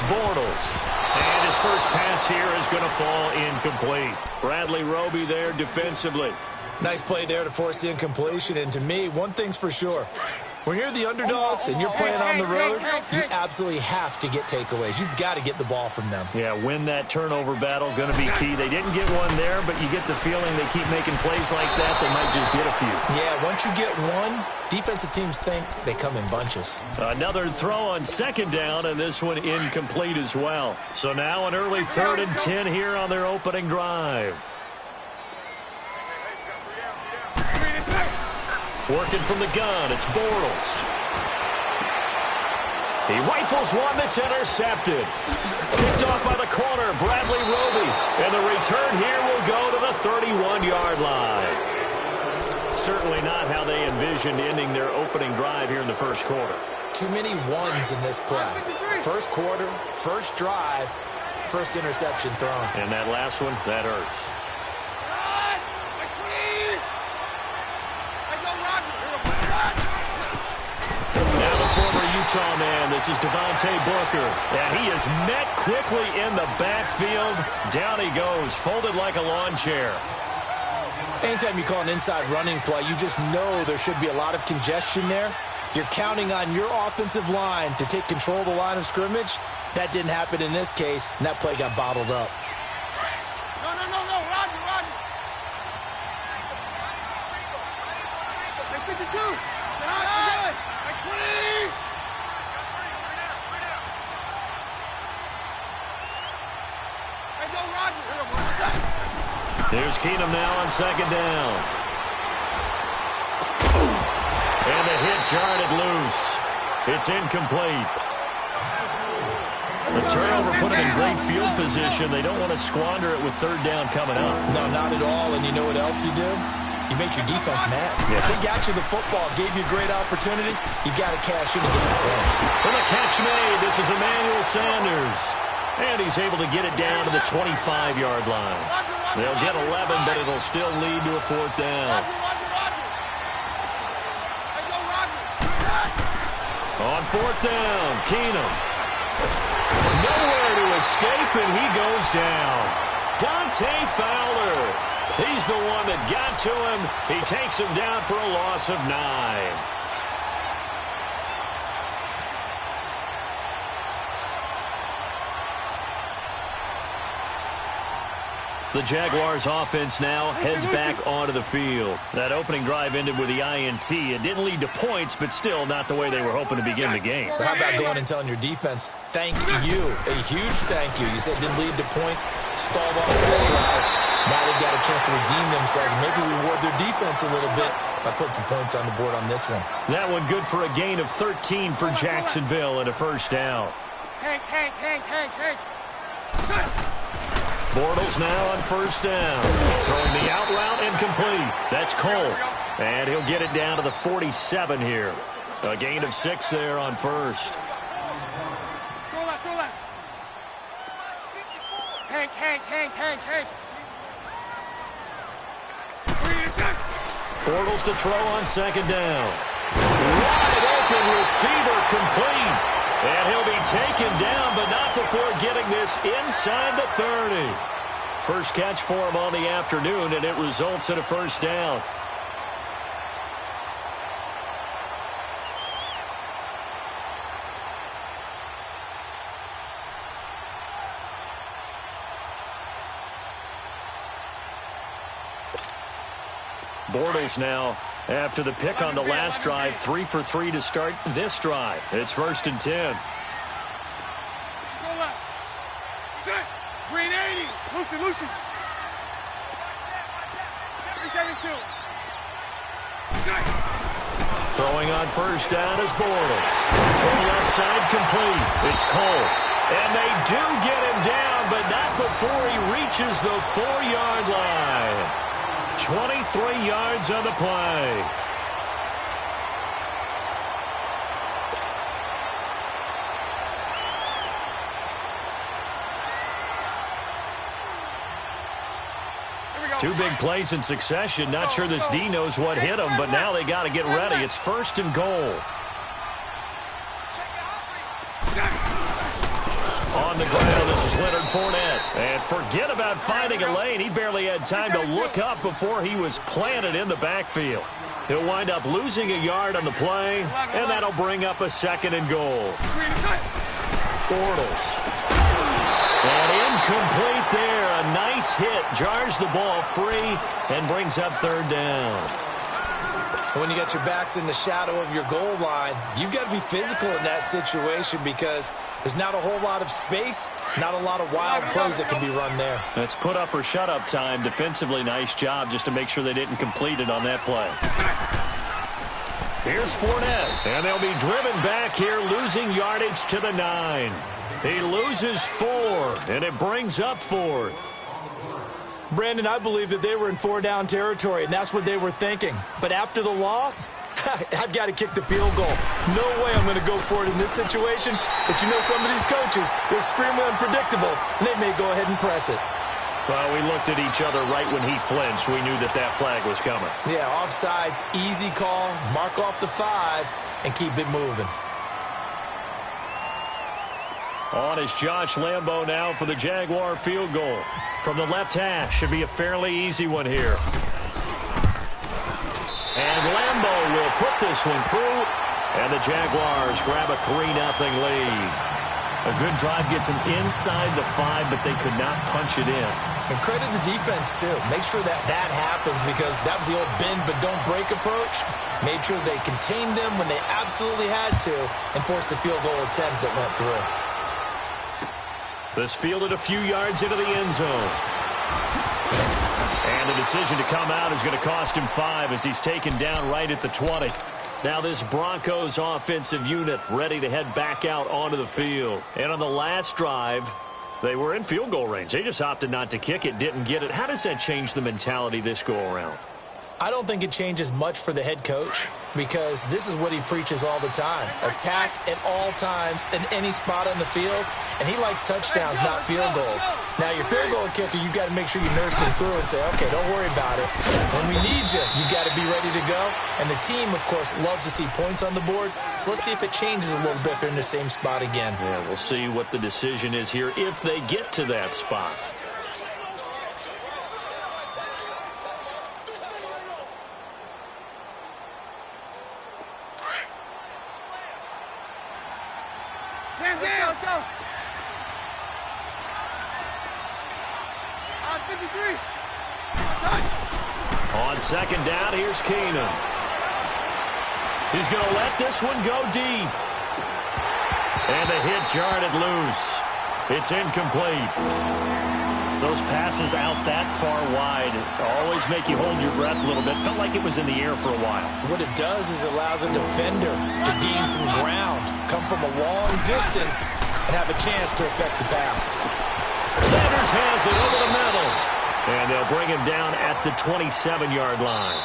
Bortles. And his first pass here is going to fall incomplete. Bradley Roby there defensively. Nice play there to force the incompletion. And to me, one thing's for sure. When you're the underdogs and you're playing on the road, you absolutely have to get takeaways. You've got to get the ball from them. Yeah, win that turnover battle, going to be key. They didn't get one there, but you get the feeling they keep making plays like that, they might just get a few. Yeah, once you get one, defensive teams think they come in bunches. Another throw on second down, and this one incomplete as well. So now an early 3rd and 10 here on their opening drive. Working from the gun, it's Bortles. He rifles one that's intercepted. Picked off by the corner, Bradley Roby. And the return here will go to the 31-yard line. Certainly not how they envisioned ending their opening drive here in the first quarter. Too many ones in this play. First quarter, first drive, first interception thrown. And that last one, that hurts. Now the former Utah man, this is Devontae Booker. And he is met quickly in the backfield. Down he goes, folded like a lawn chair. Anytime you call an inside running play, you just know there should be a lot of congestion there. You're counting on your offensive line to take control of the line of scrimmage. That didn't happen in this case, and that play got bottled up. No, Roger. Take 52. There's Keenum now on second down. And the hit jarred it loose. It's incomplete. The turnover put them in great field position. They don't want to squander it with third down coming up. No, not at all. And you know what else you do? You make your defense mad. Yeah. They got you the football, gave you a great opportunity. You got to cash in and get some points. For the catch made, this is Emmanuel Sanders. And he's able to get it down to the 25-yard line. They'll get 11, but it'll still lead to a fourth down. On fourth down, Keenum. Nowhere to escape, and he goes down. Dante Fowler. He's the one that got to him. He takes him down for a loss of 9. The Jaguars offense now heads back onto the field. That opening drive ended with the INT. It didn't lead to points, but still not the way they were hoping to begin the game. But how about going and telling your defense, thank you, a huge thank you. You said it didn't lead to points, stalled off that drive. Now they got a chance to redeem themselves, maybe reward their defense a little bit by putting some points on the board on this one. That one good for a gain of 13 for Jacksonville and a first down. Hey. Bortles now on first down. Throwing the out route incomplete. That's Cole. And he'll get it down to the 47 here. A gain of 6 there on first. Hey. Bortles to throw on second down. Wide open receiver complete. And he'll be taken down, but not before getting this inside the 30. First catch for him on the afternoon, and it results in a first down. Bortles now, after the pick on the last drive, 3 for 3 to start this drive. It's 1st and 10. Green 80. Lucy. 372. Throwing on first down is Bortles. From left side complete. It's Cole. And they do get him down, but not before he reaches the 4-yard line. 23 yards on the play. Two big plays in succession. Not sure this D knows what hit him, but now they got to get ready. It's 1st and goal. On the ground, this is Leonard Fournette. And forget about finding a lane. He barely had time to look up before he was planted in the backfield. He'll wind up losing a yard on the play, and that'll bring up a 2nd and goal. Bortles. And incomplete there. A nice hit. Jars the ball free and brings up 3rd down. When you got your backs in the shadow of your goal line, you've got to be physical in that situation because there's not a whole lot of space, not a lot of wild plays that can be run there. That's put up or shut up time. Defensively, nice job just to make sure they didn't complete it on that play. Here's Fournette, and they'll be driven back here, losing yardage to the 9. He loses 4, and it brings up 4th. Brandon, I believe that they were in 4-down territory, and that's what they were thinking. But after the loss, I've got to kick the field goal. No way I'm going to go for it in this situation. But you know some of these coaches, they're extremely unpredictable, and they may go ahead and press it. Well, we looked at each other right when he flinched. We knew that that flag was coming. Yeah, offsides, easy call, mark off the 5, and keep it moving. On is Josh Lambo now for the Jaguar field goal. From the left hash, should be a fairly easy one here. And Lambo will put this one through, and the Jaguars grab a 3-0 lead. A good drive gets them inside the 5, but they could not punch it in. And credit the defense, too. Make sure that that happens because that was the old bend but don't break approach. Made sure they contained them when they absolutely had to and forced the field goal attempt that went through. This fielded a few yards into the end zone. And the decision to come out is going to cost him 5 as he's taken down right at the 20. Now this Broncos offensive unit ready to head back out onto the field. And on the last drive, they were in field goal range. They just opted not to kick it, didn't get it. How does that change the mentality this go around? I don't think it changes much for the head coach because this is what he preaches all the time. Attack at all times in any spot on the field, and he likes touchdowns, not field goals. Now, your field goal kicker, you got to make sure you nurse him through and say, okay, don't worry about it. When we need you, you got to be ready to go. And the team, of course, loves to see points on the board. So let's see if it changes a little bit if they're in the same spot again. Yeah, we'll see what the decision is here if they get to that spot. Let's go. 53. On 2nd down, here's Keenum. He's going to let this one go deep. And the hit jarred it loose. It's incomplete. Those passes out that far wide always make you hold your breath a little bit. Felt like it was in the air for a while. What it does is it allows a defender to gain some ground, come from a long distance, and have a chance to affect the pass. Sanders has it over the middle. And they'll bring him down at the 27-yard line.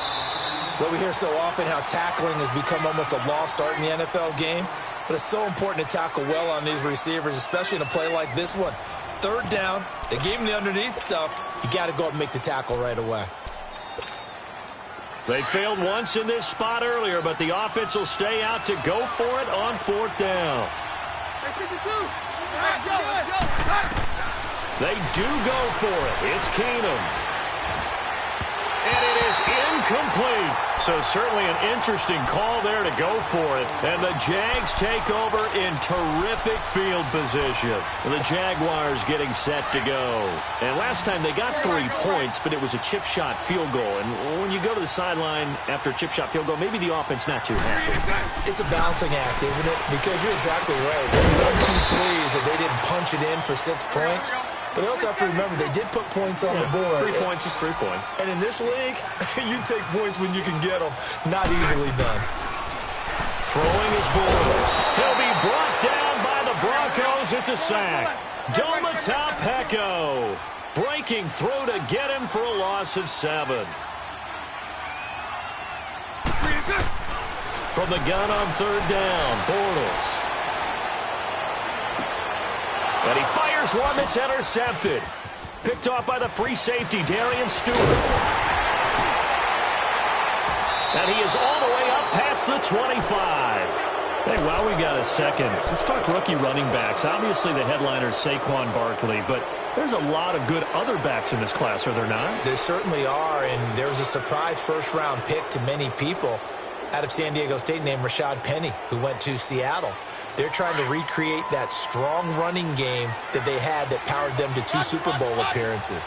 Well, we hear so often how tackling has become almost a lost art in the NFL game. But it's so important to tackle well on these receivers, especially in a play like this one. 3rd down, they gave him the underneath stuff. You got to go up and make the tackle right away. They failed once in this spot earlier, but the offense will stay out to go for it on 4th down. They do go for it. It's Keenum. And it is incomplete. So certainly an interesting call there to go for it. And the Jags take over in terrific field position. The Jaguars getting set to go. And last time they got 3 points, but it was a chip shot field goal. And when you go to the sideline after a chip shot field goal, maybe the offense not too happy. It's a balancing act, isn't it? Because you're exactly right. They're too pleased that they didn't punch it in for 6 points. But they also have to remember they did put points on the board. 3 points is 3 points. And in this league, you take points when you can get them. Not easily done. Throwing his balls. He'll be brought down by the Broncos. It's a sack. Domata Peko breaking through to get him for a loss of 7. From the gun on 3rd down, Bortles. And he fires one that's intercepted. Picked off by the free safety, Darian Stewart. And he is all the way up past the 25. Hey, while we've got a second, let's talk rookie running backs. Obviously, the headliner is Saquon Barkley, but there's a lot of good other backs in this class, are there not? There certainly are, and there was a surprise first-round pick to many people out of San Diego State named Rashad Penny, who went to Seattle. They're trying to recreate that strong running game that they had that powered them to 2 Super Bowl appearances.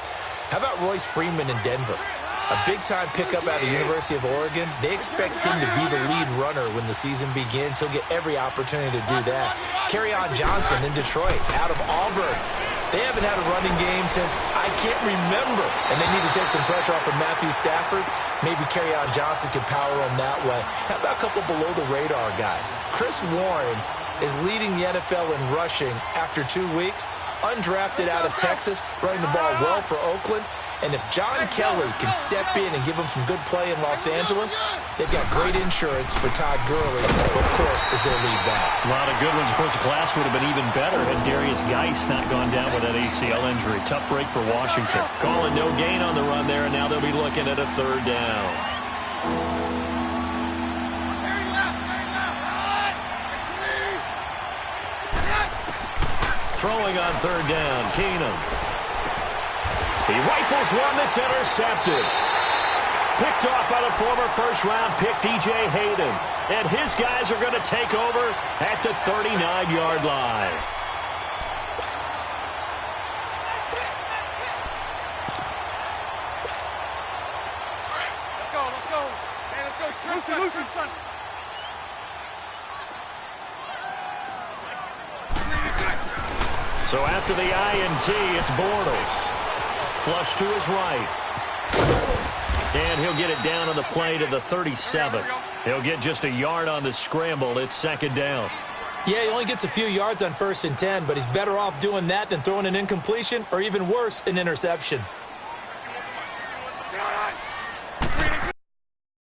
How about Royce Freeman in Denver? A big-time pickup out of the University of Oregon. They expect him to be the lead runner when the season begins. He'll get every opportunity to do that. Kerryon Johnson in Detroit, out of Auburn. They haven't had a running game since I can't remember, and they need to take some pressure off of Matthew Stafford. Maybe Kerryon Johnson can power them that way. How about a couple below-the-radar guys? Chris Warren is leading the NFL in rushing after 2 weeks. Undrafted out of Texas, running the ball well for Oakland. And if John Kelly can step in and give them some good play in Los Angeles, they've got great insurance for Todd Gurley, who, of course, is their lead back. A lot of good ones. Of course, the class would have been even better had Darius Geis not gone down with that ACL injury. Tough break for Washington. Calling no gain on the run there, and now they'll be looking at a 3rd down. Throwing on 3rd down, Keenum. He rifles one that's intercepted. Picked off by the former first-round pick, DJ Hayden. And his guys are going to take over at the 39-yard line. Let's go. Hey, let's go. Lucy. So after the INT, it's Bortles. Flush to his right. And he'll get it down on the play to the 37. He'll get just a yard on the scramble. It's 2nd down. Yeah, he only gets a few yards on 1st and 10, but he's better off doing that than throwing an incompletion or even worse, an interception.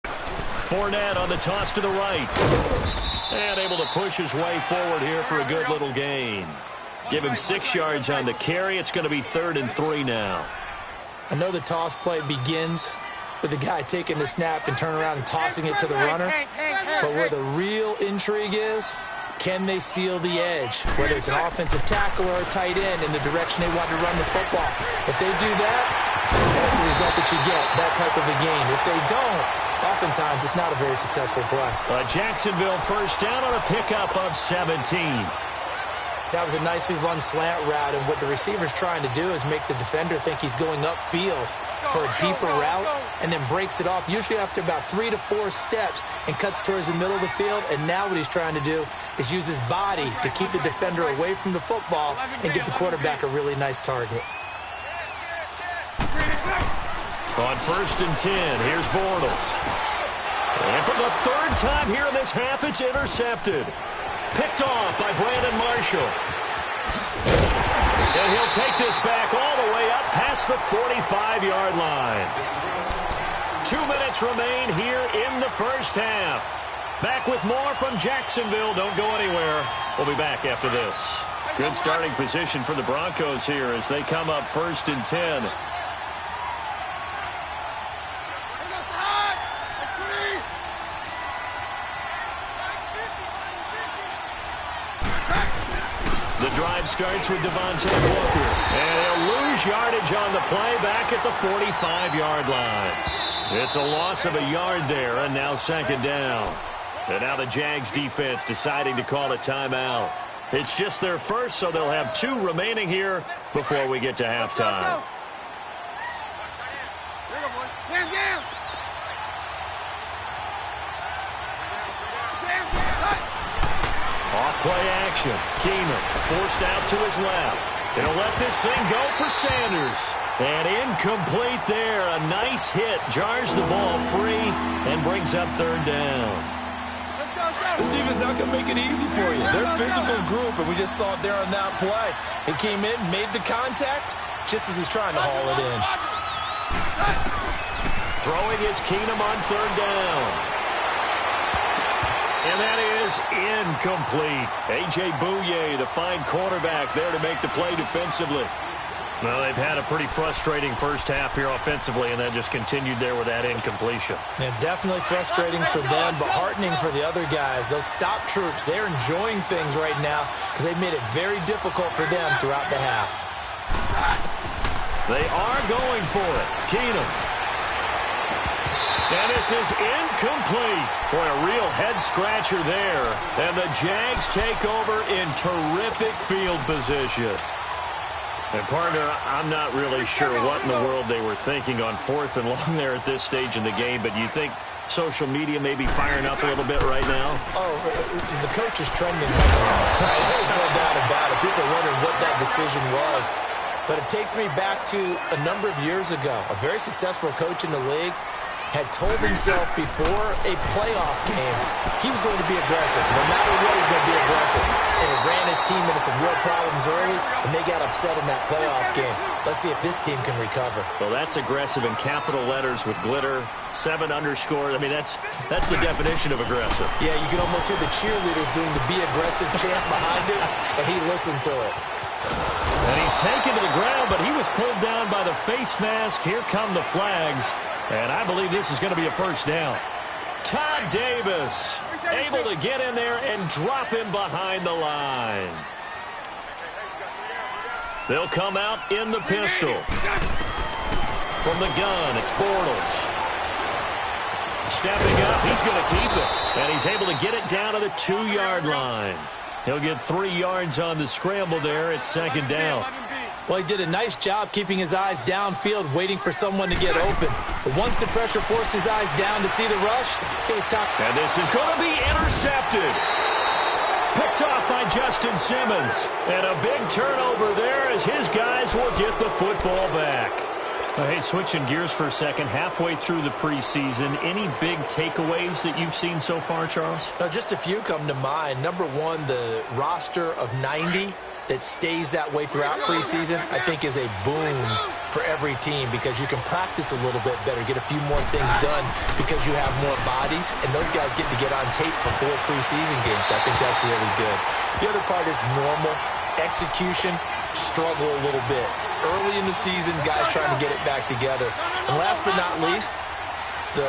Fournette on the toss to the right. And able to push his way forward here for a good little gain. Give him 6 yards on the carry. It's going to be 3rd and 3 now. I know the toss play begins with the guy taking the snap and turning around and tossing it to the runner. But where the real intrigue is, can they seal the edge? Whether it's an offensive tackle or a tight end in the direction they want to run the football. If they do that, that's the result that you get, that type of a game. If they don't, oftentimes it's not a very successful play. Jacksonville 1st down on a pickup of 17. That was a nicely run slant route, and what the receiver's trying to do is make the defender think he's going upfield for a deeper route and then breaks it off, usually after about 3 to 4 steps, and cuts towards the middle of the field. And now what he's trying to do is use his body to keep the defender away from the football and give the quarterback a really nice target. On 1st and 10, here's Bortles. And for the 3rd time here in this half, it's intercepted. Picked off by Brandon Marshall. And he'll take this back all the way up past the 45-yard line. 2 minutes remain here in the 1st half. Back with more from Jacksonville. Don't go anywhere. We'll be back after this. Good starting position for the Broncos here as they come up 1st and 10. Drive starts with Devontae Booker. And he'll lose yardage on the play back at the 45-yard line. It's a loss of a yard there, and now 2nd down. And now the Jags defense deciding to call a timeout. It's just their first, so they'll have 2 remaining here before we get to halftime. Off-play action. Keenum forced out to his left. He'll let this thing go for Sanders. And incomplete there. A nice hit. Jars the ball free and brings up 3rd down. This team is not going to make it easy for you. They're a physical group, and we just saw it there on that play. He came in, made the contact, just as he's trying to haul it in. Throwing is Keenum on 3rd down. And that is incomplete. A.J. Bouye, the fine cornerback, there to make the play defensively. Well, they've had a pretty frustrating first half here offensively, and that just continued there with that incompletion. Yeah, definitely frustrating for them, but heartening for the other guys. Those stop troops, they're enjoying things right now because they've made it very difficult for them throughout the half. They are going for it. Keenum. And this is incomplete. Boy, a real head-scratcher there. And the Jags take over in terrific field position. And, partner, I'm not really sure what in the world they were thinking on 4th and long there at this stage in the game, but you think social media may be firing up a little bit right now? Oh, the coach is trending right now. Right? There's no doubt about it. People are wondering what that decision was. But it takes me back to a number of years ago. A very successful coach in the league had told himself before a playoff game he was going to be aggressive. No matter what, he's going to be aggressive. And it ran his team into some real problems early, and they got upset in that playoff game. Let's see if this team can recover. Well, that's aggressive in capital letters with glitter, 7 underscores. I mean, that's the definition of aggressive. Yeah, you can almost hear the cheerleaders doing the be aggressive chant behind it, and he listened to it. And he's taken to the ground, but he was pulled down by the face mask. Here come the flags. And I believe this is going to be a first down. Todd Davis able to get in there and drop him behind the line. They'll come out in the pistol. From the gun, it's Bortles. Stepping up, he's going to keep it. And he's able to get it down to the 2-yard line. He'll get 3 yards on the scramble there. It's second down. Well, he did a nice job keeping his eyes downfield, waiting for someone to get open. But once the pressure forced his eyes down to see the rush, it was time. And this is going to be intercepted. Picked off by Justin Simmons. And a big turnover there as his guys will get the football back. Hey, switching gears for a second, halfway through the preseason, any big takeaways that you've seen so far, Charles? Just a few come to mind. Number one, the roster of 90 that stays that way throughout preseason, I think is a boon for every team because you can practice a little bit better, get a few more things done because you have more bodies, and those guys get to get on tape for 4 preseason games, so I think that's really good. The other part is normal execution, struggle a little bit. Early in the season, guys trying to get it back together. And last but not least, the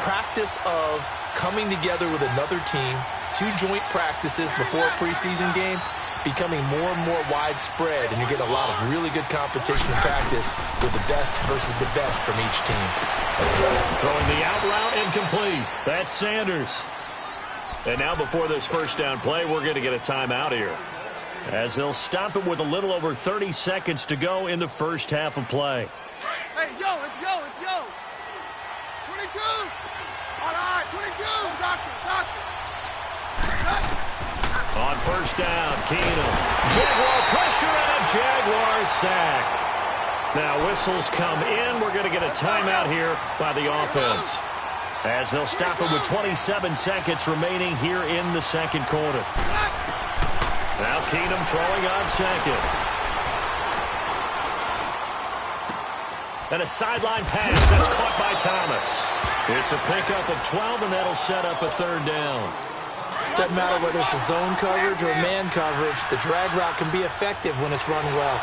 practice of coming together with another team, 2 joint practices before a preseason game, becoming more and more widespread, and you get a lot of really good competition in practice with the best versus the best from each team. Throwing the out route incomplete. That's Sanders. And now before this first down play, we're going to get a timeout here, as they'll stop it with a little over 30 seconds to go in the first half of play. Hey, yo, it's yo, it's yo. 22. All right, 22. Doctor. On first down, Keenum. Jaguar pressure and a Jaguar sack. Now whistles come in. We're going to get a timeout here by the offense, as they'll stop it with 27 seconds remaining here in the second quarter. Now Keenum throwing on second. And a sideline pass that's caught by Thomas. It's a pickup of 12, and that'll set up a third down. Doesn't matter whether it's a zone coverage or man coverage, the drag route can be effective when it's run well.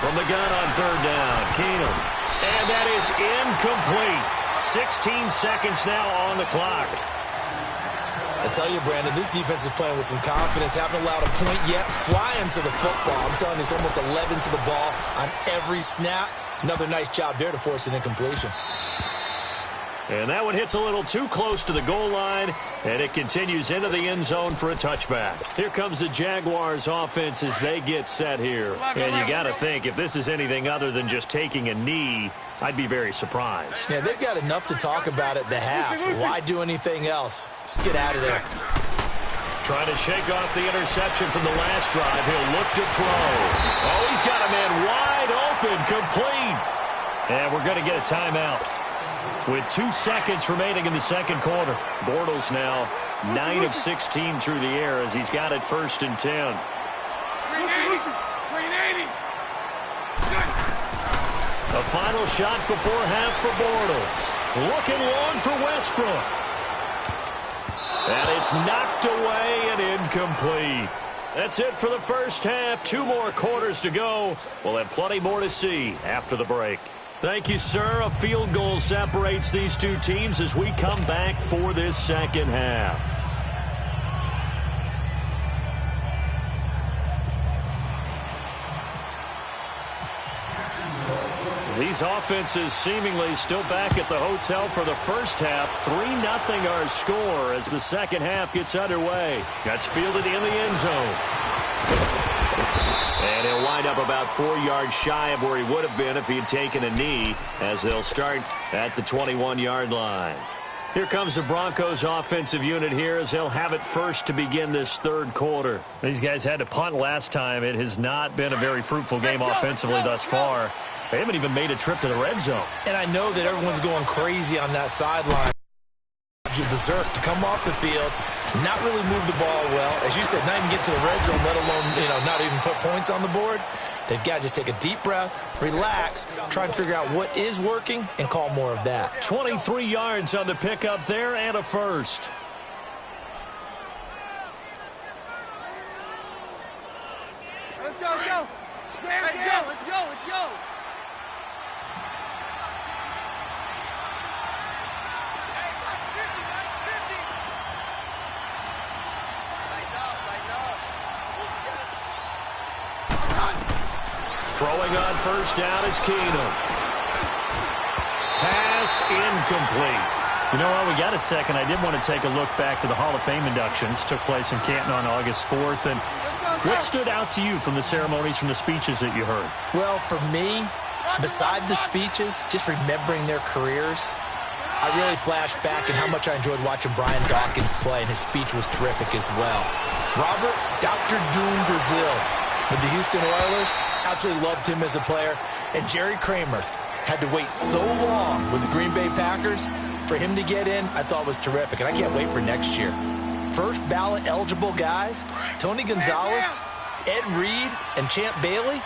From the gun on third down, Keenum. And that is incomplete. 16 seconds now on the clock. I tell you, Brandon, this defense is playing with some confidence. Haven't allowed a point yet. Flying to the football. I'm telling you, it's almost 11 to the ball on every snap. Another nice job there to force an incompletion. And that one hits a little too close to the goal line, and it continues into the end zone for a touchback. Here comes the Jaguars offense as they get set here. And you got to think, if this is anything other than just taking a knee, I'd be very surprised. Yeah, they've got enough to talk about at the half. Why do anything else? Just get out of there. Trying to shake off the interception from the last drive. He'll look to throw. Oh, he's got a man wide open, complete. And we're going to get a timeout with 2 seconds remaining in the second quarter. Bortles now 9 of 16 through the air as he's got it 1st and 10. A final shot before half for Bortles. Looking long for Westbrook. And it's knocked away and incomplete. That's it for the first half. 2 more quarters to go. We'll have plenty more to see after the break. Thank you, sir. A field goal separates these two teams as we come back for this second half. These offenses seemingly still back at the hotel for the first half. 3-0 our score as the second half gets underway. That's fielded in the end zone. And he'll wind up about 4 yards shy of where he would have been if he had taken a knee, as they'll start at the 21-yard line. Here comes the Broncos offensive unit here as they'll have it first to begin this third quarter. These guys had to punt last time. It has not been a very fruitful game offensively thus far. They haven't even made a trip to the red zone. And I know that everyone's going crazy on that sideline. You berserk to come off the field, not really move the ball well. As you said, not even get to the red zone, let alone, not even put points on the board. They've got to just take a deep breath, relax, try and figure out what is working, and call more of that. 23 yards on the pickup there and a first. Let's go, let's go. Let's go. Throwing on first down is Keenum. Pass incomplete. You know what? We got a second. I did want to take a look back to the Hall of Fame inductions. Took place in Canton on August 4th. And what stood out to you from the ceremonies, from the speeches that you heard? Well, for me, beside the speeches, just remembering their careers, I really flashed back at how much I enjoyed watching Brian Dawkins play, and his speech was terrific as well. Robert Dr. Doom Brazil with the Houston Oilers, absolutely loved him as a player. And Jerry Kramer had to wait so long with the Green Bay Packers. For him to get in, I thought was terrific, and I can't wait for next year. First ballot eligible guys, Tony Gonzalez, Ed Reed, and Champ Bailey.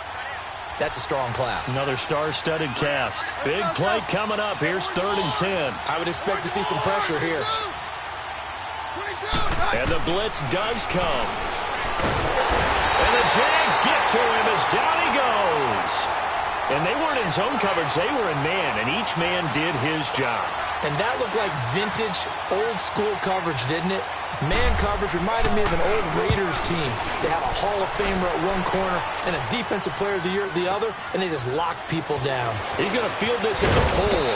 That's a strong class. Another star-studded cast. Big play coming up. Here's 3rd and 10. I would expect to see some pressure here. And the blitz does come. And the Jags get to him as down he goes. And they weren't in zone coverage. They were in man, and each man did his job. And that looked like vintage, old-school coverage, didn't it? Man coverage reminded me of an old Raiders team. They had a Hall of Famer at one corner and a Defensive Player of the Year at the other, and they just locked people down. He's going to field this at the 4.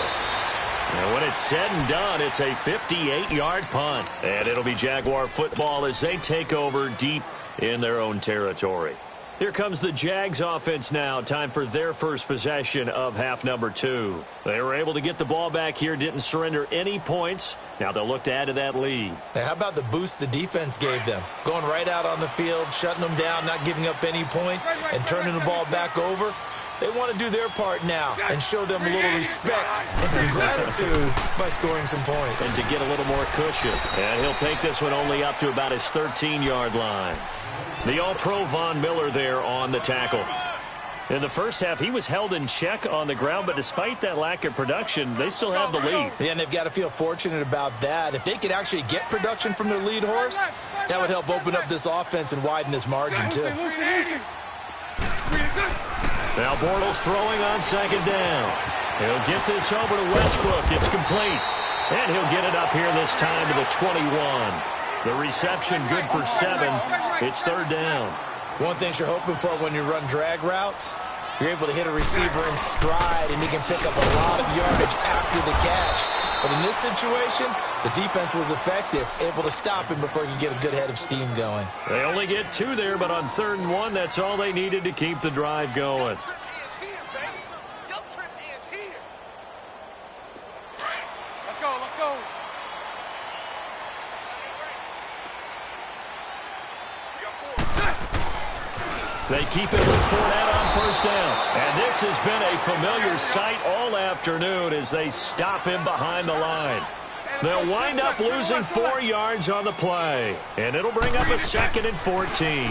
And when it's said and done, it's a 58-yard punt. And it'll be Jaguar football as they take over deep in their own territory. Here comes the Jags offense now. Time for their first possession of half number 2. They were able to get the ball back here, didn't surrender any points. Now they'll look to add to that lead. Hey, how about the boost the defense gave them? Going right out on the field, shutting them down, not giving up any points, and turning the ball back over. They want to do their part now and show them a little respect and some gratitude by scoring some points. And to get a little more cushion. And he'll take this one only up to about his 13-yard line. The All-Pro Von Miller there on the tackle. In the first half, he was held in check on the ground, but despite that lack of production, they still have the lead. Yeah, and they've got to feel fortunate about that. If they could actually get production from their lead horse, that would help open up this offense and widen this margin, too. Now Bortles throwing on second down. He'll get this over to Westbrook. It's complete. And he'll get it up here this time to the 21. The reception good for 7. It's 3rd down. One thing you're hoping for when you run drag routes, you're able to hit a receiver in stride, and he can pick up a lot of yardage after the catch. But in this situation, the defense was effective, able to stop him before he could get a good head of steam going. They only get 2 there, but on 3rd and 1, that's all they needed to keep the drive going. Let's go. They keep it with Fournette on first down. And this has been a familiar sight all afternoon as they stop him behind the line. They'll wind up losing 4 yards on the play. And it'll bring up a 2nd and 14.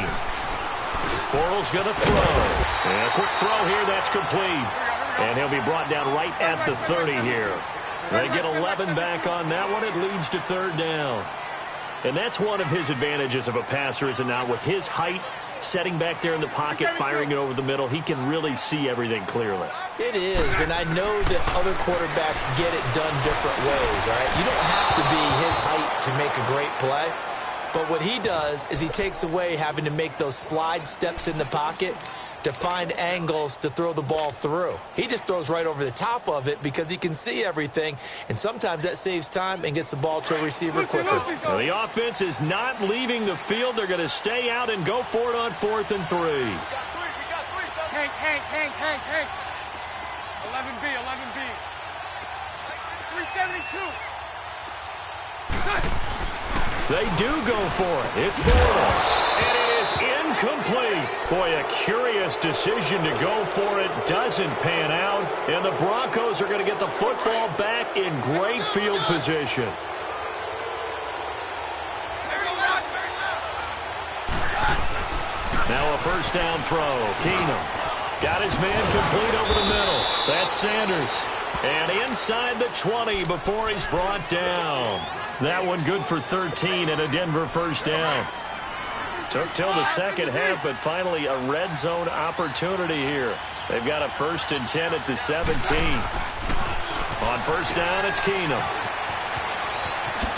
Bortles going to throw. And a quick throw here, that's complete. And he'll be brought down right at the 30 here. They get 11 back on that one. It leads to 3rd down. And that's one of his advantages of a passer, is it not? With his height, setting back there in the pocket, firing it over the middle, he can really see everything clearly. It is, and I know that other quarterbacks get it done different ways, all right? You don't have to be his height to make a great play, but what he does is he takes away having to make those slide steps in the pocket to find angles to throw the ball through. He just throws right over the top of it because he can see everything, and sometimes that saves time and gets the ball to a receiver quicker. Now, the offense is not leaving the field. They're going to stay out and go for it on 4th and 3. Hank. 11B. 372. They do go for it. It's Bortles. And it is incomplete. Boy, a curious decision to go for it. Doesn't pan out. And the Broncos are going to get the football back in great field position. Now a first down throw. Keenum got his man complete over the middle. That's Sanders. And inside the 20 before he's brought down. That one good for 13 and a Denver first down. Took till the second half, but finally a red zone opportunity here. They've got a 1st and 10 at the 17. On first down, it's Keenum.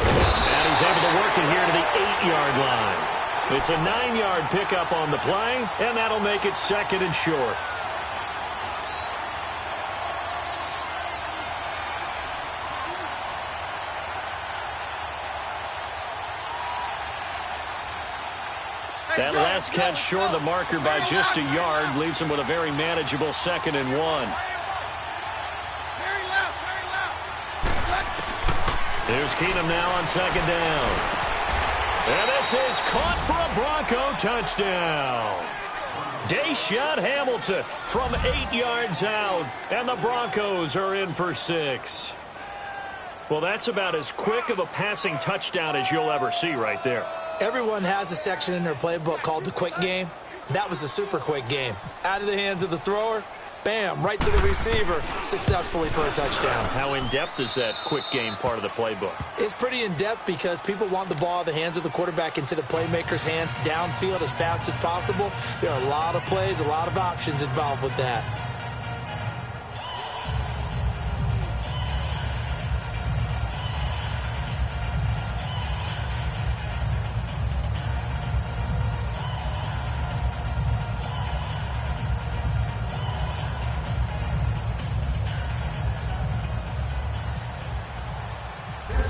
And he's able to work it here to the 8-yard line. It's a 9-yard pickup on the play, and that'll make it 2nd and short. That last catch short of the marker by just a yard leaves him with a very manageable 2nd and 1. Here's Keenum now on 2nd down. And this is caught for a Bronco touchdown. Deshaun Hamilton from 8 yards out, and the Broncos are in for 6. Well, that's about as quick of a passing touchdown as you'll ever see right there. Everyone has a section in their playbook called the quick game. That was a super quick game. Out of the hands of the thrower, bam, right to the receiver, successfully for a touchdown. How in-depth is that quick game part of the playbook? It's pretty in-depth because people want the ball out of the hands of the quarterback into the playmaker's hands downfield as fast as possible. There are a lot of plays, a lot of options involved with that.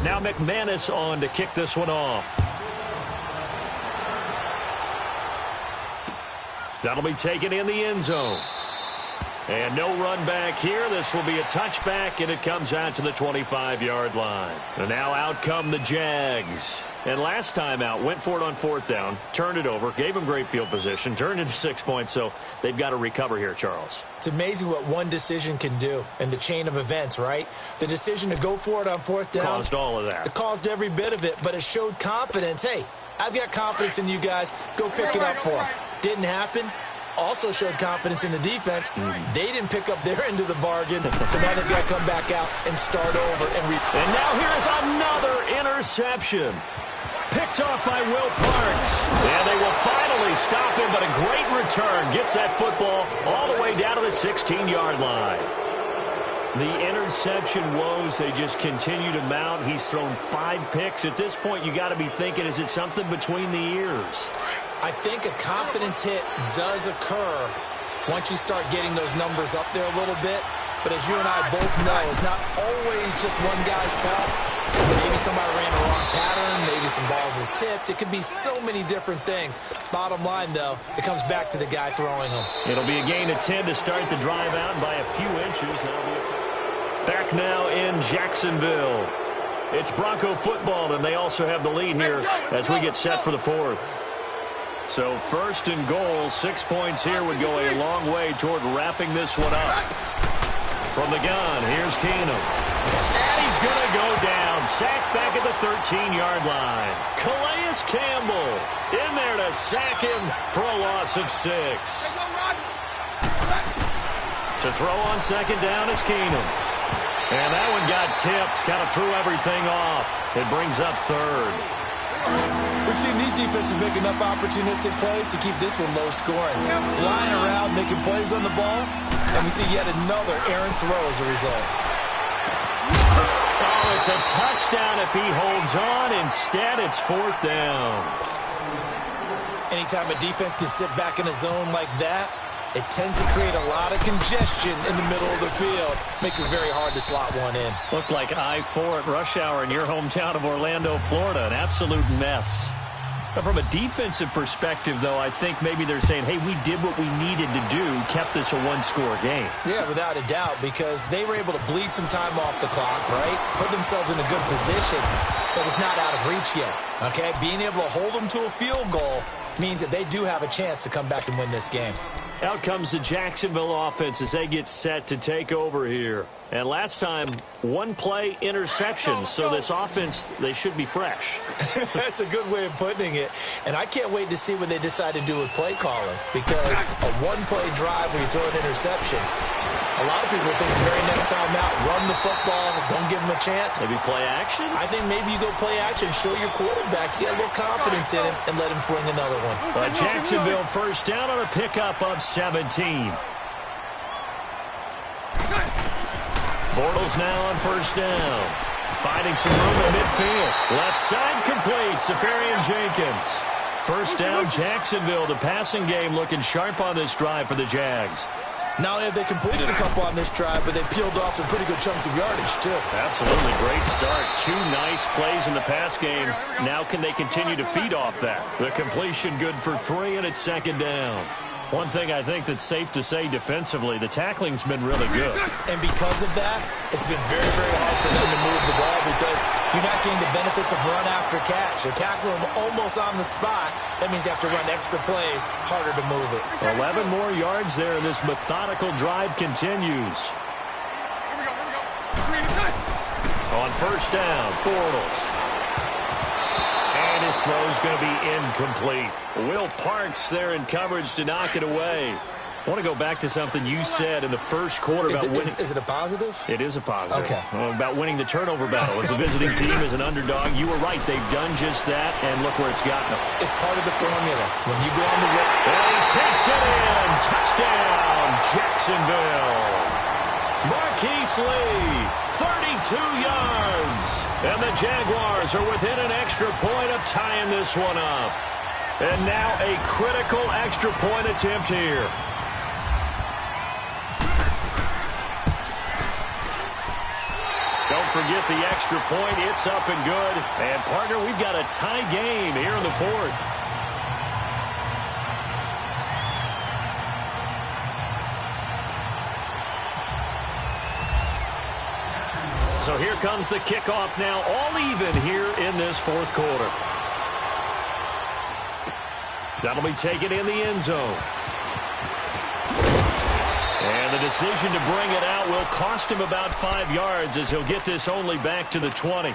Now McManus on to kick this one off. That'll be taken in the end zone. And no run back here. This will be a touchback, and it comes out to the 25-yard line. And now out come the Jags. And last time out, went for it on 4th down, turned it over, gave them great field position, turned into 6 points, so they've got to recover here, Charles. It's amazing what one decision can do in the chain of events, right? The decision to go for it on 4th down. Caused all of that. It caused every bit of it, but it showed confidence. Hey, I've got confidence in you guys. Go pick it up for them. Didn't happen. Also showed confidence in the defense. They didn't pick up their end of the bargain, so now they've got to come back out and start over. And now here's another interception. Picked off by Will Parks. And they will finally stop him, but a great return. Gets that football all the way down to the 16-yard line. The interception woes, they just continue to mount. He's thrown 5 picks. At this point, you got to be thinking, is it something between the ears? I think a confidence hit does occur once you start getting those numbers up there a little bit. But as you and I both know, it's not always just one guy's fault. Maybe somebody ran the wrong pattern. Maybe some balls were tipped. It could be so many different things. Bottom line, though, it comes back to the guy throwing them. It'll be a gain of 10 to start the drive out by a few inches. Back now in Jacksonville. It's Bronco football, and they also have the lead here as we get set for the 4th. So 1st and goal, 6 points here would go a long way toward wrapping this one up. From the gun, here's Keenum. And he's going to go down. Sacked back at the 13-yard line. Calais Campbell in there to sack him for a loss of 6. To throw on 2nd down is Keenum. And that one got tipped. Kind of threw everything off. It brings up 3rd. We've seen these defenses make enough opportunistic plays to keep this one low scoring. Flying around, making plays on the ball, and we see yet another errant throw as a result. Oh, it's a touchdown if he holds on. Instead, it's 4th down. Anytime a defense can sit back in a zone like that, it tends to create a lot of congestion in the middle of the field. Makes it very hard to slot one in. Looked like I-4 at rush hour in your hometown of Orlando, Florida. An absolute mess. But from a defensive perspective, though, I think maybe they're saying, hey, we did what we needed to do, kept this a one-score game. Yeah, without a doubt, because they were able to bleed some time off the clock, right? Put themselves in a good position, but it's not out of reach yet, okay? Being able to hold them to a field goal means that they do have a chance to come back and win this game. Out comes the Jacksonville offense as they get set to take over here. And last time, one-play interception, so this offense, they should be fresh. That's a good way of putting it. And I can't wait to see what they decide to do with play calling, because a one-play drive where you throw an interception, a lot of people think the very next time out, run the football, don't give them a chance. Maybe play action? I think maybe you go play action, show your quarterback, get a little confidence in him, and let him fling another one. Jacksonville first down on a pickup of 17. Bortles now on first down. Finding some room in midfield. Left side complete. Safarian Jenkins. First down, Jacksonville. The passing game looking sharp on this drive for the Jags. Not only have they completed a couple on this drive, but they peeled off some pretty good chunks of yardage, too. Absolutely great start. 2 nice plays in the pass game. Now can they continue to feed off that? The completion good for 3, and it's second down. One thing I think that's safe to say defensively, the tackling's been really good. And because of that, it's been very, very hard for them to move the ball because you're not getting the benefits of run after catch. They're tackling them almost on the spot. That means you have to run extra plays, harder to move it. 11 more yards there, and this methodical drive continues. On first down, Bortles. And his throw's going to be incomplete. Will Parks there in coverage to knock it away. I want to go back to something you said in the first quarter about winning. Is it a positive? It is a positive. Okay. About winning the turnover battle. As a visiting team, as an underdog, you were right. They've done just that, and look where it's gotten them. It's part of the formula. When you go on the road. And he takes it in. Touchdown, Jacksonville. Marquise Lee, 32 yards. And the Jaguars are within an extra point of tying this one up. And now a critical extra point attempt here. Don't forget the extra point. It's up and good. And, partner, we've got a tie game here in the 4th. So here comes the kickoff now, all even here in this 4th quarter. That'll be taken in the end zone. And the decision to bring it out will cost him about 5 yards as he'll get this only back to the 20.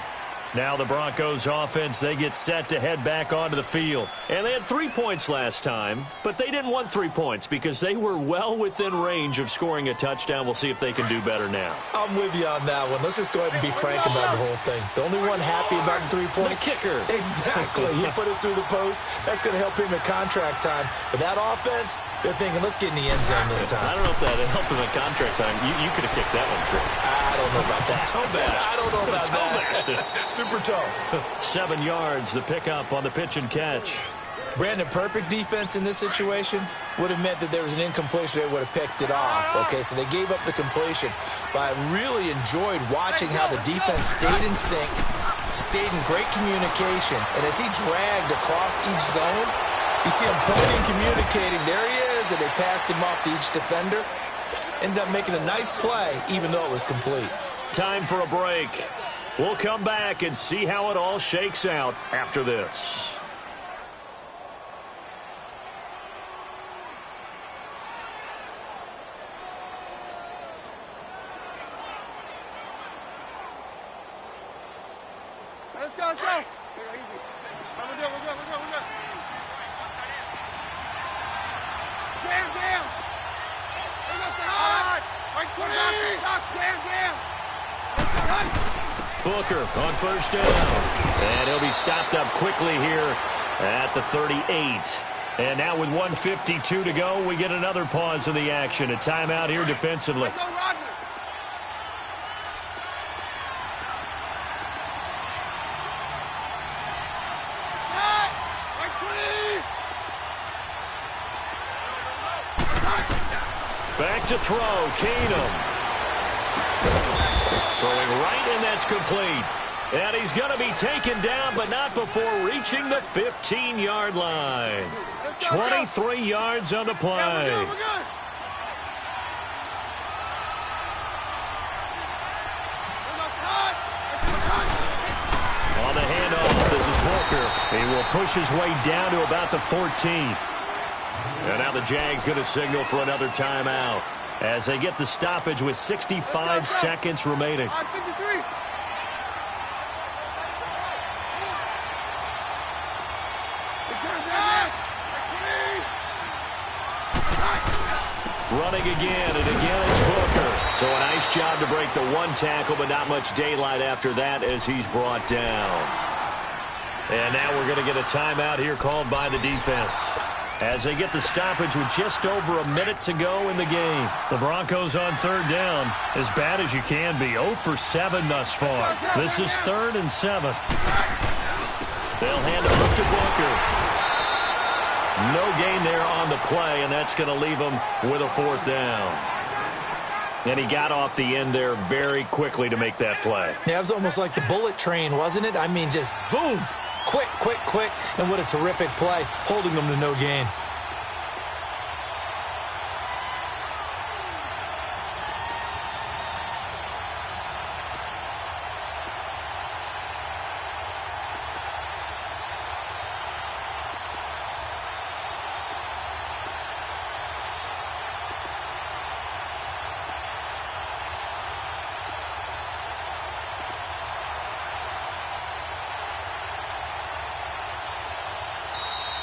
Now the Broncos offense, they get set to head back onto the field. And they had 3 points last time, but they didn't want 3 points because they were well within range of scoring a touchdown. We'll see if they can do better now. I'm with you on that one. Let's just go ahead and be frank about the whole thing. The only one happy about the 3-point. The kicker. Exactly. He put it through the post. That's going to help him in contract time. But that offense, they're thinking, let's get in the end zone this time. I don't know if that helped him in contract time. You could have kicked that one through. I don't know about that. Toe bash. I don't know about that. Super toe. 7 yards, the pickup on the pitch and catch. Brandon, perfect defense in this situation would have meant that there was an incompletion. They would have picked it off. Okay, so they gave up the completion. But I really enjoyed watching how the defense stayed in sync, stayed in great communication. And as he dragged across each zone, you see him pointing, communicating. There he is, and they passed him off to each defender. Ended up making a nice play, even though it was complete. Time for a break. We'll come back and see how it all shakes out after this. Let's go, let's go. Easy. We're good. Jam. Booker on first down. And he'll be stopped up quickly here at the 38. And now with 1:52 to go, we get another pause of the action. A timeout here defensively. Let's go, Rodgers. Back to throw, Keenum. Throwing right, and that's complete. And he's going to be taken down, but not before reaching the 15-yard line. 23 yards on the play. Yeah, we're good. On the handoff, this is Booker. He will push his way down to about the 14. And now the Jags going to signal for another timeout as they get the stoppage with 65 seconds remaining. 53. Running again, and again it's Booker. So a nice job to break the one tackle, but not much daylight after that as he's brought down. And now we're going to get a timeout here called by the defense as they get the stoppage with just over a minute to go in the game. The Broncos on third down, as bad as you can be. 0 for 7 thus far. This is 3rd and 7. They'll hand it off to Booker. No gain there on the play, and that's going to leave him with a 4th down. And he got off the end there very quickly to make that play. Yeah, it was almost like the bullet train, wasn't it? I mean, just zoom. Quick, quick, quick. And what a terrific play, holding them to no gain.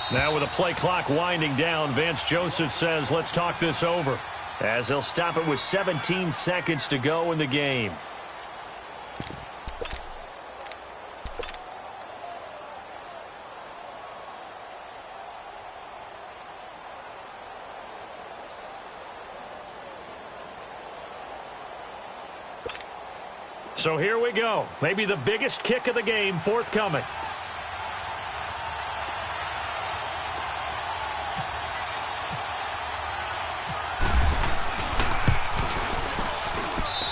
Now with the play clock winding down, Vance Joseph says, let's talk this over. As they'll stop it with 17 seconds to go in the game. So here we go. Maybe the biggest kick of the game forthcoming.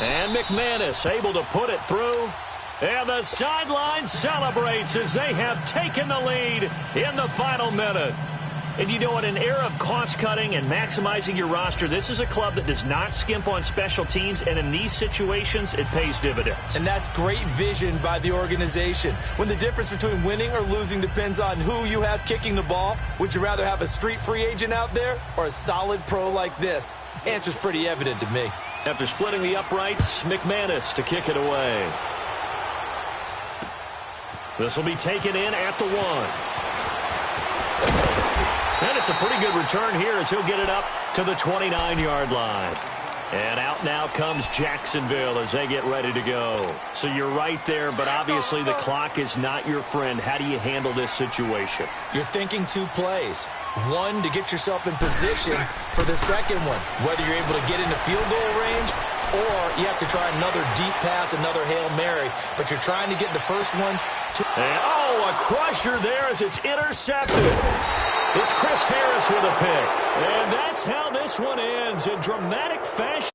And McManus able to put it through. And the sideline celebrates as they have taken the lead in the final minute. And you know, in an era of cost-cutting and maximizing your roster, this is a club that does not skimp on special teams, and in these situations, it pays dividends. And that's great vision by the organization. When the difference between winning or losing depends on who you have kicking the ball, would you rather have a street free agent out there or a solid pro like this? Answer's pretty evident to me. After splitting the uprights, McManus to kick it away. This will be taken in at the 1. And it's a pretty good return here as he'll get it up to the 29-yard line. And out now comes Jacksonville as they get ready to go. So you're right there, but obviously the clock is not your friend. How do you handle this situation? You're thinking 2 plays. One, to get yourself in position for the second one, whether you're able to get into field goal range or you have to try another deep pass, another Hail Mary. But you're trying to get the first one to... And, oh, a crusher there as it's intercepted. It's Chris Harris with a pick. And that's how this one ends in dramatic fashion.